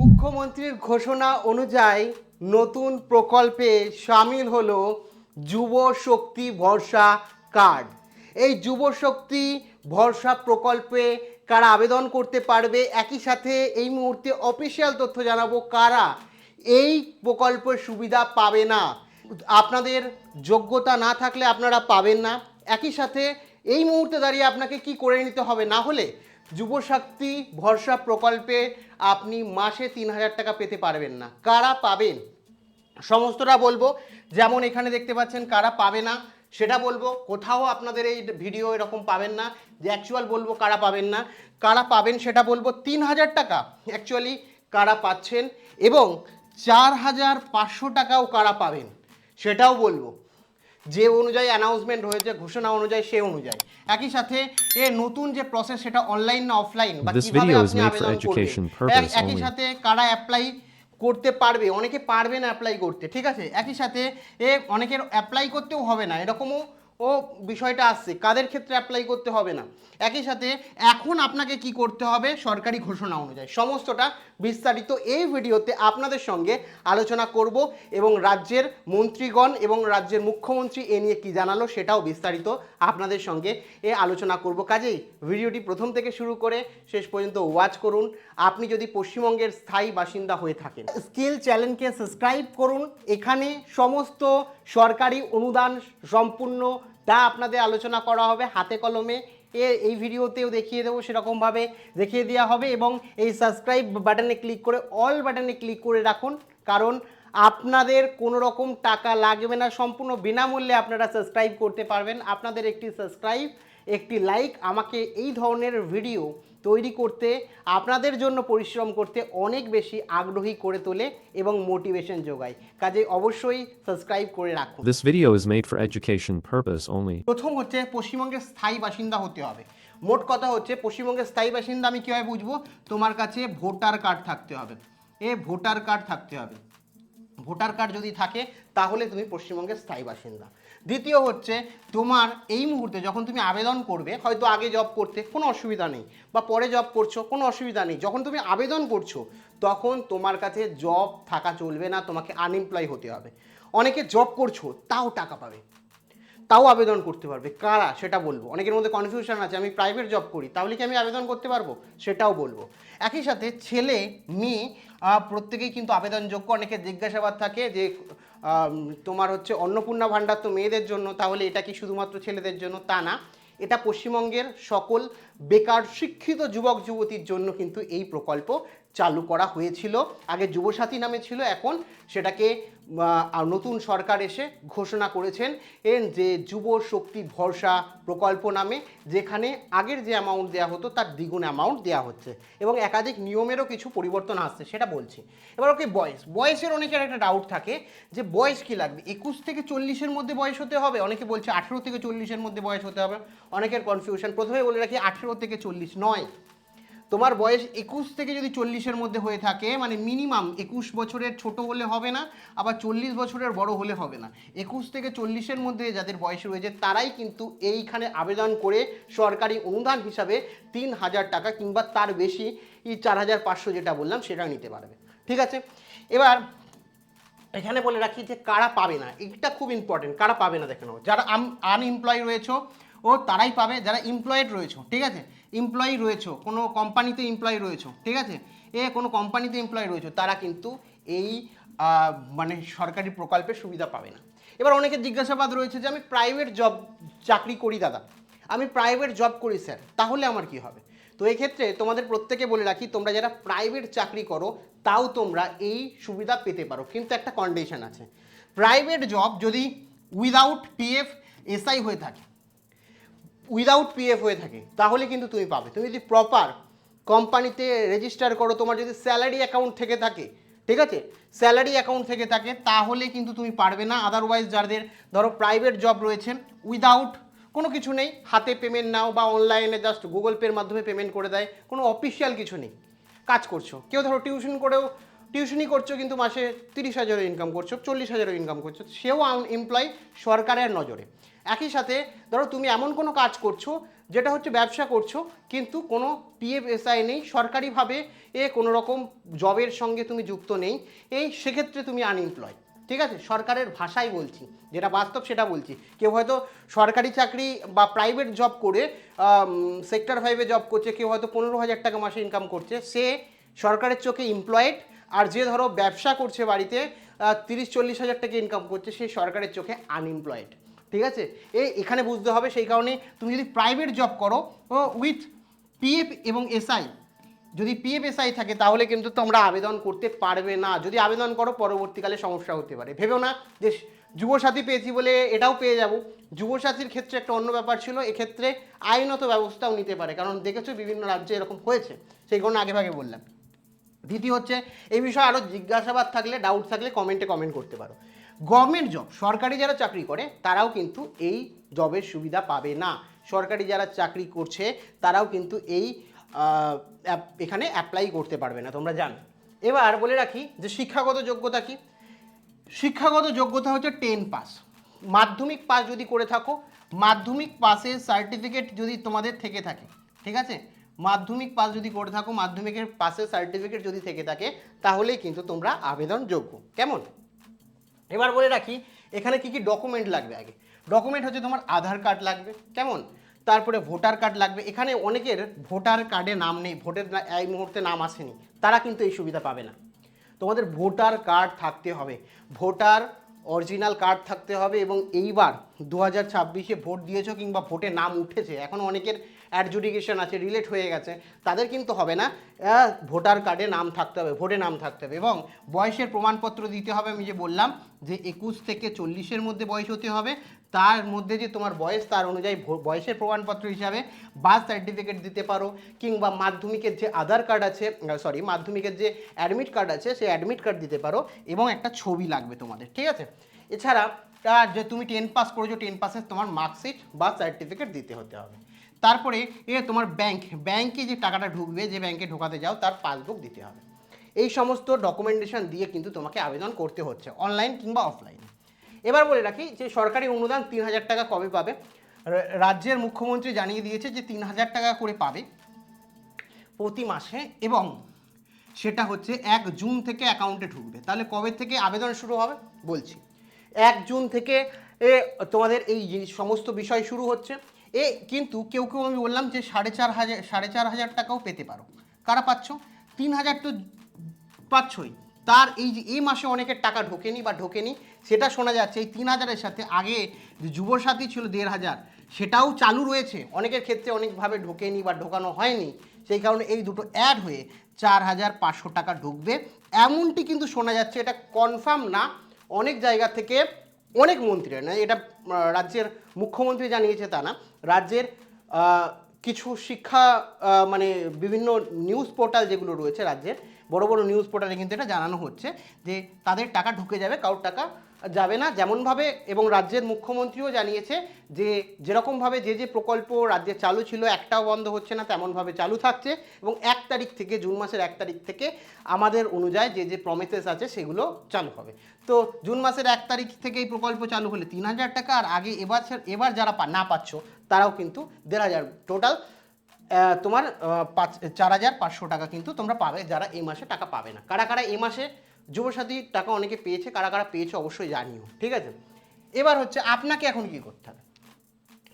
মুখ্যমন্ত্রীর ঘোষণা অনুযায়ী নতুন প্রকল্পে সামিল হলো যুব শক্তি ভরসা কার্ড। এই যুব শক্তি ভরসা প্রকল্পে কারা আবেদন করতে পারবে, একই সাথে এই মুহূর্তে অফিসিয়াল তথ্য জানাবো কারা এই প্রকল্পের সুবিধা পাবে না। আপনাদের যোগ্যতা না থাকলে আপনারা পাবেন না। একই সাথে এই মুহূর্তে দাঁড়িয়ে আপনাকে কি করে নিতে হবে, না হলে যুবশক্তি ভরসা প্রকল্পে আপনি মাসে 3,000 টাকা পেতে পারবেন না। কারা পাবেন সমস্তটা বলবো, যেমন এখানে দেখতে পাচ্ছেন কারা পাবে না সেটা বলবো। কোথাও আপনাদের এই ভিডিও এরকম পাবেন না যে অ্যাকচুয়াল বলবো কারা পাবেন না। কারা পাবেন সেটা বলবো। 3,000 টাকা অ্যাকচুয়ালি কারা পাচ্ছেন এবং 4,500 টাকাও কারা পাবেন সেটাও বলবো, যে অনুযায়ী অ্যানাউন্সমেন্ট হয়েছে ঘোষণা অনুযায়ী সে অনুযায়ী। একই সাথে এ নতুন যে প্রসেস সেটা অনলাইন না অফলাইন বা কিভাবে আপনি আবেদন করবেন, একই সাথে কারা অ্যাপ্লাই করতে পারবে, অনেকে পারবে না অ্যাপ্লাই করতে, ঠিক আছে। একই সাথে অনেকের অ্যাপ্লাই করতেও হবে না এরকমও বিষয়টা আসছে, কাদের ক্ষেত্রে অ্যাপ্লাই করতে হবে না। একই সাথে এখন আপনাকে কি করতে হবে সরকারি ঘোষণা অনুযায়ী সমস্তটা বিস্তারিত এই ভিডিওতে আপনাদের সঙ্গে আলোচনা করব এবং রাজ্যের মন্ত্রীগণ এবং রাজ্যের মুখ্যমন্ত্রী এ নিয়ে কি জানালো সেটাও বিস্তারিত আপনাদের সঙ্গে আলোচনা করব। কাজেই ভিডিওটি প্রথম থেকে শুরু করে শেষ পর্যন্ত ওয়াচ করুন। আপনি যদি পশ্চিমবঙ্গের স্থায়ী বাসিন্দা হয়ে থাকেন, স্কিল চ্যানেলকে সাবস্ক্রাইব করুন। এখানে সমস্ত সরকারি অনুদান সম্পূর্ণ তা আপনাদের আলোচনা করা হবে হাতে কলমে। এই ভিডিওতেও দেখিয়ে দেবো, সেরকমভাবে দেখিয়ে দেওয়া হবে। এবং এই সাবস্ক্রাইব বাটনে ক্লিক করে অল বাটনে ক্লিক করে রাখুন, কারণ আপনাদের কোনো রকম টাকা লাগবে না, সম্পূর্ণ বিনামূল্যে আপনারা সাবস্ক্রাইব করতে পারবেন। আপনাদের একটি সাবস্ক্রাইব, একটি লাইক আমাকে এই ধরনের ভিডিও তৈরি করতে, আপনাদের জন্য পরিশ্রম করতে অনেক বেশি আগ্রহী করে তোলে এবং মোটিভেশন যোগায়। কাজে অবশ্যই সাবস্ক্রাইব করে রাখুন। This video is made for education purpose only. প্রথম হচ্ছে পশ্চিমবঙ্গের স্থায়ী বাসিন্দা হতে হবে। মোট কথা হচ্ছে পশ্চিমবঙ্গের স্থায়ী বাসিন্দা আমি কীভাবে বুঝবো, তোমার কাছে ভোটার কার্ড থাকতে হবে। ভোটার কার্ড থাকতে হবে। ভোটার কার্ড যদি থাকে তাহলে তুমি পশ্চিমবঙ্গের স্থায়ী বাসিন্দা। দ্বিতীয় হচ্ছে তোমার এই মুহূর্তে যখন তুমি আবেদন করবে, হয়তো আগে জব করতে কোনো অসুবিধা নেই বা পরে জব করছো কোনো অসুবিধা নেই, যখন তুমি আবেদন করছো তখন তোমার কাছে জব থাকা চলবে না, তোমাকে আনএমপ্লয় হতে হবে। অনেকে জব করছো তাও টাকা পাবে, তাও আবেদন করতে পারবে। কারা সেটা বলবো। অনেকের মধ্যে কনফিউশন আছে, আমি প্রাইভেট জব করি তাহলে কি আমি আবেদন করতে পারবো, সেটাও বলবো। একই সাথে ছেলে মেয়ে প্রত্যেকেই কিন্তু আবেদনযোগ্য। অনেকে জিজ্ঞাসাবাদ থাকে যে তোমার হচ্ছে অন্নপূর্ণা ভাণ্ডার তো মেয়েদের জন্য, তাহলে এটা কি শুধুমাত্র ছেলেদের জন্য? তা না, এটা পশ্চিমবঙ্গের সকল বেকার শিক্ষিত যুবক যুবতীর জন্য কিন্তু এই প্রকল্প চালু করা হয়েছিল। আগে যুবসাথী নামে ছিল, এখন সেটাকে নতুন সরকার এসে ঘোষণা করেছেন যে যুব শক্তি ভরসা প্রকল্প নামে, যেখানে আগের যে অ্যামাউন্ট দেওয়া হতো তার দ্বিগুণ অ্যামাউন্ট দেওয়া হচ্ছে এবং একাধিক নিয়মেরও কিছু পরিবর্তন আসছে, সেটা বলছি। এবার ওকে বয়সের অনেকের একটা ডাউট থাকে যে বয়স কি লাগবে, 21 থেকে 40-এর মধ্যে বয়স হতে হবে, অনেকে বলছে 18 থেকে 40-এর মধ্যে বয়স হতে হবে। অনেকের কনফিউশন, প্রথমে বলে রাখি 18 থেকে 40 নয়, তোমার বয়স 21 থেকে যদি 40-এর মধ্যে হয়ে থাকে, মানে মিনিমাম 21 বছরের ছোট হলে হবে না, আবার 40 বছরের বড় হলে হবে না। 21 থেকে 40-এর মধ্যে যাদের বয়স রয়েছে তারাই কিন্তু এইখানে আবেদন করে সরকারি অনুদান হিসাবে 3,000 টাকা কিংবা তার বেশি 4,500 যেটা বললাম সেটা নিতে পারবে, ঠিক আছে। এবার এখানে বলে রাখি যে কারা পাবে না, এটা খুব ইম্পর্টেন্ট। কারা পাবে না দেখে নাও, যারা আনএমপ্লয় রয়েছে ও তারাই পাবে, যারা এমপ্লয়েড রয়েছে, ঠিক আছে, এমপ্লয়ি রয়েছে, কোনো কোম্পানিতে এমপ্লয়ি রয়েছে, ঠিক আছে, কোনো কোম্পানিতে এমপ্লয়ি রয়েছে, তারা কিন্তু এই মানে সরকারি প্রকল্পের সুবিধা পাবে না। এবার অনেকের জিজ্ঞাসাবাদ রয়েছে যে আমি প্রাইভেট জব চাকরি করি দাদা, আমি প্রাইভেট জব করি স্যার, তাহলে আমার কি হবে? তো এই ক্ষেত্রে তোমাদের প্রত্যেকে বলে রাখি, তোমরা যারা প্রাইভেট চাকরি করো তাও তোমরা এই সুবিধা পেতে পারো, কিন্তু একটা কন্ডিশন আছে। প্রাইভেট জব যদি উইদাউট পিএফ এসআই হয়ে থাকে, উইদাউট পিএফ হয়ে থাকে তাহলে কিন্তু তুমি পাবে। তুমি যদি প্রপার কোম্পানিতে রেজিস্টার করো, তোমার যদি স্যালারি অ্যাকাউন্ট থেকে থাকে, ঠিক আছে, স্যালারি অ্যাকাউন্ট থেকে থাকে তাহলে কিন্তু তুমি পারবে না। আদারওয়াইজ যাদের ধরো প্রাইভেট জব রয়েছে উইদাউট কোনো কিছু নেই, হাতে পেমেন্ট নাও বা অনলাইনে জাস্ট গুগল পের মাধ্যমে পেমেন্ট করে দেয়, কোনো অফিসিয়াল কিছু নেই, কাজ করছো, কেউ ধরো টিউশন করেও টিউশনি করছো কিন্তু মাসে 30,000 ইনকাম করছো, 40,000 ইনকাম করছো, সেও এমপ্লয় সরকারের নজরে। একই সাথে ধরো তুমি এমন কোনো কাজ করছো যেটা হচ্ছে ব্যবসা করছো, কিন্তু কোনো পিএফএসআই নেই, সরকারিভাবে কোনো রকম জবের সঙ্গে তুমি যুক্ত নেই, সেক্ষেত্রে তুমি আনএমপ্লয়। ঠিক আছে, সরকারের ভাষায় বলছি, যেটা বাস্তব সেটা বলছি। কেউ হয়তো সরকারি চাকরি বা প্রাইভেট জব করে সেক্টর 5-এ জব করছে, কেউ হয়তো 15,000 টাকা মাসে ইনকাম করছে, সে সরকারের চোখে এমপ্লয়েড। আর যে ধরো ব্যবসা করছে বাড়িতে 30-40,000 টাকা ইনকাম করছে, সে সরকারের চোখে আনএমপ্লয়েড। ঠিক আছে, এখানে বুঝতে হবে। সেই কারণে তুমি যদি প্রাইভেট জব করো উইথ পিএফ এবং এসআই, যদি পিএফএসআই থাকে তাহলে কিন্তু তোমরা আবেদন করতে পারবে না। যদি আবেদন করো পরবর্তীকালে সমস্যা হতে পারে। ভেবেও না যে যুবসাথী পেয়েছি বলে এটাও পেয়ে যাব। যুবসাথীর ক্ষেত্রে একটা অন্য ব্যাপার ছিল, এক্ষেত্রে আইনত ব্যবস্থাও নিতে পারে, কারণ দেখেছো বিভিন্ন রাজ্যে এরকম হয়েছে, সেই কারণে আগেভাগে বললাম। দ্বিতীয় হচ্ছে, এই বিষয়ে আরও জিজ্ঞাসাবাদ থাকলে, ডাউট থাকলে কমেন্টে করতে পারো। গভর্নমেন্ট জব, সরকারি যারা চাকরি করে তারাও কিন্তু এই জবের সুবিধা পাবে না। সরকারি যারা চাকরি করছে তারাও কিন্তু এই এখানে অ্যাপ্লাই করতে পারবে না, তোমরা জানো। এবার বলে রাখি যে শিক্ষাগত যোগ্যতা কি। শিক্ষাগত যোগ্যতা হচ্ছে 10 পাস, মাধ্যমিক পাস যদি করে থাকো, মাধ্যমিক পাসের সার্টিফিকেট যদি তোমাদের থেকে থাকে, ঠিক আছে, মাধ্যমিক পাস যদি করে থাকো, মাধ্যমিকের পাসের সার্টিফিকেট যদি থেকে থাকে, তাহলেই কিন্তু তোমরা আবেদনযোগ্য। কেমন? এবার বলে রাখি এখানে কি কি ডকুমেন্ট লাগবে। আগে ডকুমেন্ট হচ্ছে তোমার আধার কার্ড লাগবে, কেমন, তারপরে ভোটার কার্ড লাগবে। এখানে অনেকের ভোটার কার্ডে নাম নেই, ভোটের এই মুহূর্তে নাম আসেনি, তারা কিন্তু এই সুবিধা পাবে না। তোমাদের ভোটার কার্ড থাকতে হবে, ভোটার অরিজিনাল কার্ড থাকতে হবে। এবং এইবার 2026-এ ভোট দিয়েছো কিংবা ভোটে নাম উঠেছে, এখন অনেকের অ্যাডজুডিকেশন আছে, রিলেট হয়ে গেছে, তাদের কিন্তু হবে না। ভোটার কার্ডে নাম থাকতে হবে, ভোটে নাম থাকতে হবে, এবং বয়সের প্রমাণপত্র দিতে হবে। আমি যে বললাম যে 21 থেকে 40-এর মধ্যে বয়স হতে হবে, তার মধ্যে যে তোমার বয়স তার অনুযায়ী বয়সের প্রমাণপত্র হিসাবে বার্থ সার্টিফিকেট দিতে পারো, কিংবা মাধ্যমিকের যে আধার কার্ড আছে, মাধ্যমিকের যে অ্যাডমিট কার্ড আছে সেই অ্যাডমিট কার্ড দিতে পারো, এবং একটা ছবি লাগবে তোমাদের। ঠিক আছে, এছাড়া যে তুমি 10 পাস করেছো, 10 পাসের তোমার মার্কশিট বা সার্টিফিকেট দিতে হতে হবে। তারপরে তোমার ব্যাংকে যে টাকাটা ঢুকবে, যে ব্যাংকে ঢোকাতে যাও তার পাসবুক দিতে হবে। এই সমস্ত ডকুমেন্টেশন দিয়ে কিন্তু তোমাকে আবেদন করতে হচ্ছে, অনলাইন কিংবা অফলাইনে। এবার বলে রাখি যে সরকারি অনুদান 3,000 টাকা কবে পাবে। রাজ্যের মুখ্যমন্ত্রী জানিয়ে দিয়েছে যে 3,000 টাকা করে পাবে প্রতি মাসে, এবং সেটা হচ্ছে 1 জুন থেকে অ্যাকাউন্টে ঢুকবে। তাহলে কবে থেকে আবেদন শুরু হবে বলছি, 1 জুন থেকে তোমাদের এই সমস্ত বিষয় শুরু হচ্ছে। কিন্তু কেউ আমি বললাম যে 4,500 টাকাও পেতে পারো। কারা পাচ্ছ? 3,000 তো পাচ্ছই, তার এই মাসে অনেকের টাকা ঢোকেনি, সেটা শোনা যাচ্ছে। এই 3,000-এর সাথে আগে যে যুবসাথী ছিল 1,500, সেটাও চালু রয়েছে, অনেকের ক্ষেত্রে অনেকভাবে ঢোকেনি বা ঢোকানো হয়নি, সেই কারণে এই দুটো অ্যাড হয়ে 4,500 টাকা ঢুকবে, এমনটি কিন্তু শোনা যাচ্ছে। এটা কনফার্ম না, অনেক জায়গা থেকে অনেক মন্ত্রীরা, না এটা রাজ্যের মুখ্যমন্ত্রী জানিয়েছে তা না, রাজ্যের কিছু শিক্ষা মানে বিভিন্ন নিউজ পোর্টাল যেগুলো রয়েছে রাজ্যের, বড় বড় নিউজ পোর্টালে কিন্তু এটা জানানো হচ্ছে যে তাদের টাকা ঢুকে যাবে, কারোর টাকা যাবে না। যেমনভাবে, এবং রাজ্যের মুখ্যমন্ত্রীও জানিয়েছে যে যেরকমভাবে যে প্রকল্প রাজ্যে চালু ছিল একটাও বন্ধ হচ্ছে না, তেমনভাবে চালু থাকছে। এবং 1 তারিখ থেকে, জুন মাসের 1 তারিখ থেকে আমাদের অনুযায়ী যে প্রমিসেস আছে সেগুলো চালু হবে। তো জুন মাসের 1 তারিখ থেকে এই প্রকল্প চালু হলে 3,000 টাকা, আর আগে এবার যারা না পাচ্ছ তারাও কিন্তু 1,500, টোটাল তোমার 4,500 টাকা কিন্তু তোমরা পাবে, যারা এই মাসে টাকা পাবে না। কারা এই মাসে যুবসাথী টাকা অনেকে পেয়েছে, কারা পেয়েছে অবশ্যই জানিও। ঠিক আছে, এবার হচ্ছে আপনাকে এখন কি করতে হবে।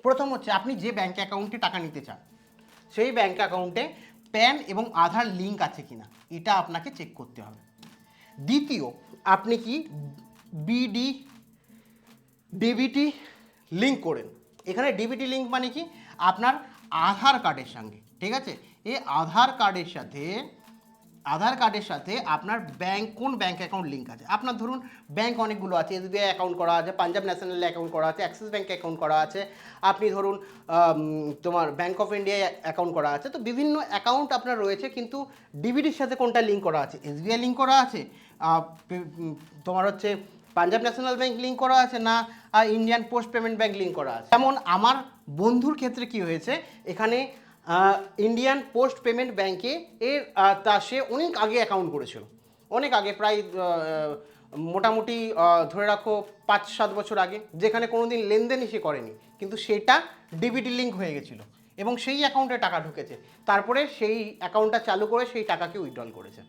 প্রথম হচ্ছে, আপনি যে ব্যাঙ্ক অ্যাকাউন্টে টাকা নিতে চান সেই ব্যাঙ্ক অ্যাকাউন্টে প্যান এবং আধার লিঙ্ক আছে কিনা এটা আপনাকে চেক করতে হবে। দ্বিতীয়, আপনি কি ডিবিটি লিঙ্ক করেন। এখানে ডিবিটি লিঙ্ক মানে কি, আপনার আধার কার্ডের সঙ্গে, ঠিক আছে, এই আধার কার্ডের সাথে আপনার কোন ব্যাঙ্ক অ্যাকাউন্ট লিঙ্ক আছে। আপনার ধরুন ব্যাঙ্ক অনেকগুলো আছে, এসবিআই অ্যাকাউন্ট করা আছে, পাঞ্জাব ন্যাশনাল অ্যাকাউন্ট করা আছে, অ্যাক্সিস ব্যাঙ্ক অ্যাকাউন্ট করা আছে, আপনি ধরুন তোমার ব্যাঙ্ক অফ ইন্ডিয়া অ্যাকাউন্ট করা আছে। তো বিভিন্ন অ্যাকাউন্ট আপনার রয়েছে, কিন্তু ডিবিটির সাথে কোনটা লিঙ্ক করা আছে, এসবিআই লিঙ্ক করা আছে, তোমার হচ্ছে পাঞ্জাব ন্যাশনাল ব্যাঙ্ক লিঙ্ক করা আছে, না Indian post payment bank link করা আছে। যেমন আমার বন্ধুর ক্ষেত্রে কি হয়েছে, এখানে ইন্ডিয়ান পোস্ট পেমেন্ট ব্যাঙ্কে সে অনেক আগে অ্যাকাউন্ট করেছিল, অনেক আগে, প্রায় মোটামুটি ধরে রাখো 5-7 বছর আগে, যেখানে কোনো দিন লেনদেনই সে করেনি, কিন্তু সেটা ডিবিটি লিঙ্ক হয়ে গেছিলো এবং সেই অ্যাকাউন্টে টাকা ঢুকেছে, তারপরে সেই অ্যাকাউন্টটা চালু করে সেই টাকাকে উইথড্রল করেছে।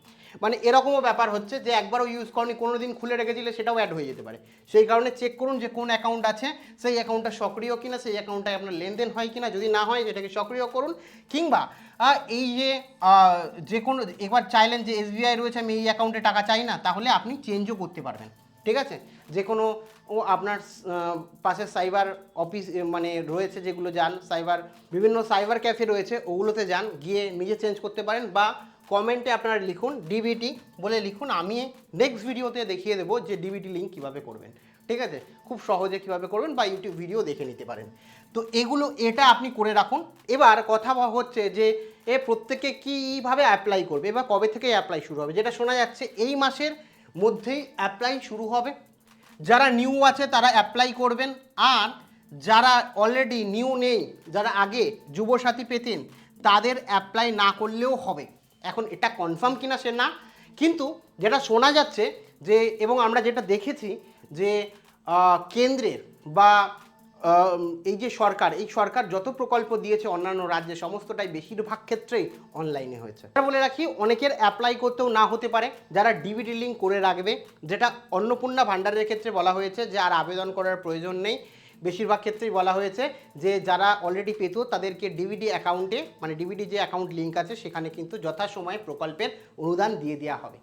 মানে এরকমও ব্যাপার হচ্ছে যে একবারও ইউজ করনি, কোনো দিন খুলে রেখেছিলে, সেটাও অ্যাড হয়ে যেতে পারে। সেই কারণে চেক করুন যে কোন অ্যাকাউন্ট আছে, সেই অ্যাকাউন্টটা সক্রিয় কিনা, সেই অ্যাকাউন্টটায় আপনার লেনদেন হয় কিনা, যদি না হয় সেটাকে সক্রিয় করুন। কিংবা এই যে কোনো এবার চাইলেন যে এসবিআই রয়েছে, আমি এই অ্যাকাউন্টে টাকা চাই না, তাহলে আপনি চেঞ্জও করতে পারবেন, ঠিক আছে। যে কোনো আপনার পাশে সাইবার অফিস মানে রয়েছে, যেগুলো যান সাইবার, বিভিন্ন সাইবার ক্যাফে রয়েছে, ওগুলোতে যান, গিয়ে নিজে চেঞ্জ করতে পারেন। বা কমেন্টে আপনারা লিখুন ডিবিটি বলে লিখুন, আমি নেক্সট ভিডিওতে দেখিয়ে দেবো যে ডিবিটি লিঙ্ক কীভাবে করবেন, ঠিক আছে, খুব সহজে কীভাবে করবেন, বা ইউটিউব ভিডিও দেখে নিতে পারেন। তো এটা আপনি করে রাখুন। এবার কথা হচ্ছে যে প্রত্যেকে কীভাবে অ্যাপ্লাই করবে, এবার কবে থেকে অ্যাপ্লাই শুরু হবে, যেটা শোনা যাচ্ছে এই মাসের মধ্যেই অ্যাপ্লাই শুরু হবে। যারা নিউ আছে তারা অ্যাপ্লাই করবেন, আর যারা অলরেডি নিউ নেই, যারা আগে যুবসাথী পেতেন, তাদের অ্যাপ্লাই না করলেও হবে। এখন এটা কনফার্ম কিনা সে না, কিন্তু যেটা শোনা যাচ্ছে যে, এবং আমরা যেটা দেখেছি যে কেন্দ্রের বা এই যে সরকার যত প্রকল্প দিয়েছে অন্যান্য রাজ্যে, সমস্তটাই বেশিরভাগ ক্ষেত্রেই অনলাইনে হয়েছে। বলে রাখি, অনেকের অ্যাপ্লাই করতেও না হতে পারে, যারা ডিবিটি লিঙ্ক করে রাখবে, যেটা অন্নপূর্ণা ভাণ্ডারের ক্ষেত্রে বলা হয়েছে যে আর আবেদন করার প্রয়োজন নেই। বেশিরভাগ ক্ষেত্রেই বলা হয়েছে যে যারা অলরেডি পেত তাদেরকে ডিবিটি অ্যাকাউন্টে, মানে ডিবিটি যে অ্যাকাউন্ট লিঙ্ক আছে সেখানে কিন্তু যথাসময়ে প্রকল্পের অনুদান দিয়ে দেওয়া হবে।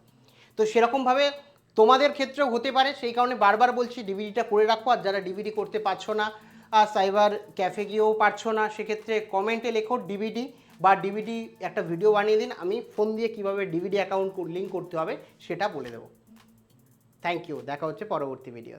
তো সেরকমভাবে তোমাদের ক্ষেত্রেও হতে পারে, সেই কারণে বারবার বলছি ডিবিটিটা করে রাখো। আর যারা ডিবিটি করতে পারছো না, সাইবার ক্যাফে গিয়েও পারছো না, সেক্ষেত্রে কমেন্টে লেখো ডিবিটি, বা ডিবিটি একটা ভিডিও বানিয়ে দিন, আমি ফোন দিয়ে কীভাবে ডিবিটি অ্যাকাউন্ট লিঙ্ক করতে হবে সেটা বলে দেবো। থ্যাংক ইউ, দেখা হচ্ছে পরবর্তী ভিডিও।